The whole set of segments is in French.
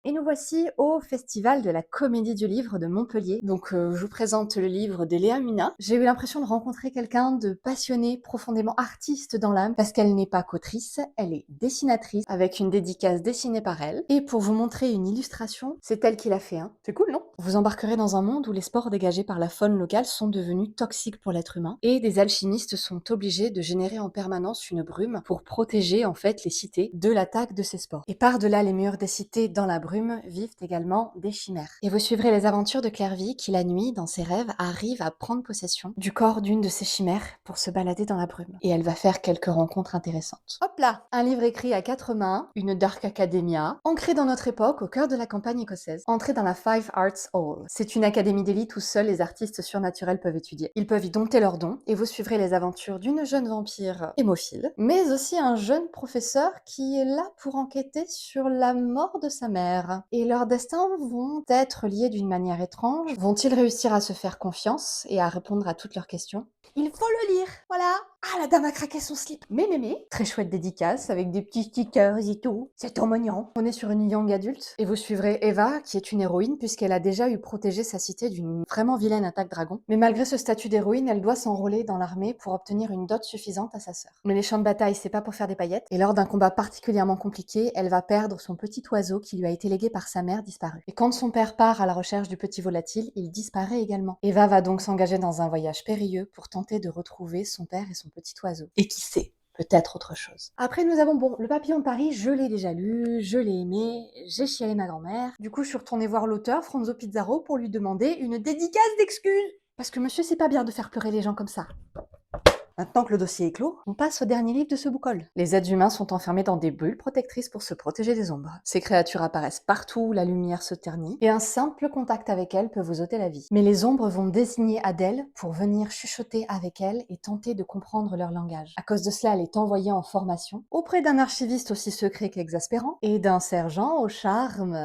Et nous voici au Festival de la Comédie du Livre de Montpellier. Donc je vous présente le livre de Léa Muna. J'ai eu l'impression de rencontrer quelqu'un de passionné, profondément artiste dans l'âme, parce qu'elle n'est pas qu'autrice, elle est dessinatrice, avec une dédicace dessinée par elle. Et pour vous montrer une illustration, c'est elle qui l'a fait, hein. C'est cool, non? Vous embarquerez dans un monde où les spores dégagés par la faune locale sont devenus toxiques pour l'être humain, et des alchimistes sont obligés de générer en permanence une brume pour protéger en fait les cités de l'attaque de ces spores. Et par-delà les murs des cités dans la brume, vivent également des chimères. Et vous suivrez les aventures de Clairvy qui, la nuit, dans ses rêves, arrive à prendre possession du corps d'une de ces chimères pour se balader dans la brume. Et elle va faire quelques rencontres intéressantes. Hop là! Un livre écrit à quatre mains, une Dark Academia, ancrée dans notre époque, au cœur de la campagne écossaise. Entrée dans la Five Arts Hall. C'est une académie d'élite où seuls les artistes surnaturels peuvent étudier. Ils peuvent y dompter leurs dons, et vous suivrez les aventures d'une jeune vampire hémophile, mais aussi un jeune professeur qui est là pour enquêter sur la mort de sa mère. Et leurs destins vont être liés d'une manière étrange. Vont-ils réussir à se faire confiance et à répondre à toutes leurs questions? Il faut le lire, voilà. Ah, la dame a craqué son slip. Mais. Très chouette dédicace avec des petits stickers et tout. C'est trop mignon. On est sur une young adulte et vous suivrez Eva, qui est une héroïne puisqu'elle a déjà eu protégé sa cité d'une vraiment vilaine attaque dragon. Mais malgré ce statut d'héroïne, elle doit s'enrôler dans l'armée pour obtenir une dot suffisante à sa sœur. Mais les champs de bataille, c'est pas pour faire des paillettes. Et lors d'un combat particulièrement compliqué, elle va perdre son petit oiseau qui lui a été légué par sa mère disparue. Et quand son père part à la recherche du petit volatile, il disparaît également. Eva va donc s'engager dans un voyage périlleux pour tenter de retrouver son père et son petit oiseau. Et qui sait, peut-être autre chose. Après, nous avons, Le Papillon de Paris, je l'ai déjà lu, je l'ai aimé, j'ai chialé ma grand-mère. Du coup, je suis retournée voir l'auteur, Franzo Pizarro, pour lui demander une dédicace d'excuses. Parce que monsieur, c'est pas bien de faire pleurer les gens comme ça. Maintenant que le dossier est clos, on passe au dernier livre de ce boucol. Les êtres humains sont enfermés dans des bulles protectrices pour se protéger des ombres. Ces créatures apparaissent partout où la lumière se ternit, et un simple contact avec elles peut vous ôter la vie. Mais les ombres vont désigner Adèle pour venir chuchoter avec elles et tenter de comprendre leur langage. À cause de cela, elle est envoyée en formation auprès d'un archiviste aussi secret qu'exaspérant, et d'un sergent au charme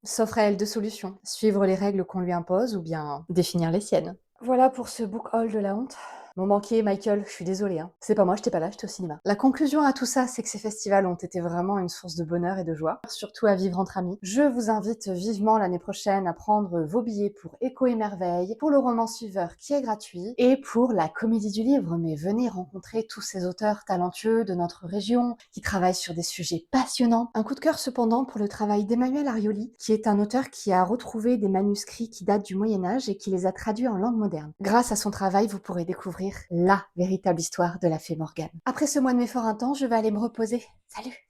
s'offre à elle deux solutions. Suivre les règles qu'on lui impose ou bien définir les siennes. Voilà pour ce book haul de la honte. Mon manquier, Michael, je suis désolée, hein. C'est pas moi, j'étais pas là, j'étais au cinéma. La conclusion à tout ça, c'est que ces festivals ont été vraiment une source de bonheur et de joie, surtout à vivre entre amis. Je vous invite vivement l'année prochaine à prendre vos billets pour Écho et Merveille, pour le roman suiveur qui est gratuit, et pour la Comédie du Livre. Mais venez rencontrer tous ces auteurs talentueux de notre région, qui travaillent sur des sujets passionnants. Un coup de cœur cependant pour le travail d'Emmanuel Arioli, qui est un auteur qui a retrouvé des manuscrits qui datent du Moyen-Âge et qui les a traduits en langue moderne. Grâce à son travail, vous pourrez découvrir la véritable histoire de la fée Morgane. Après ce mois de mai fort intense, je vais aller me reposer. Salut!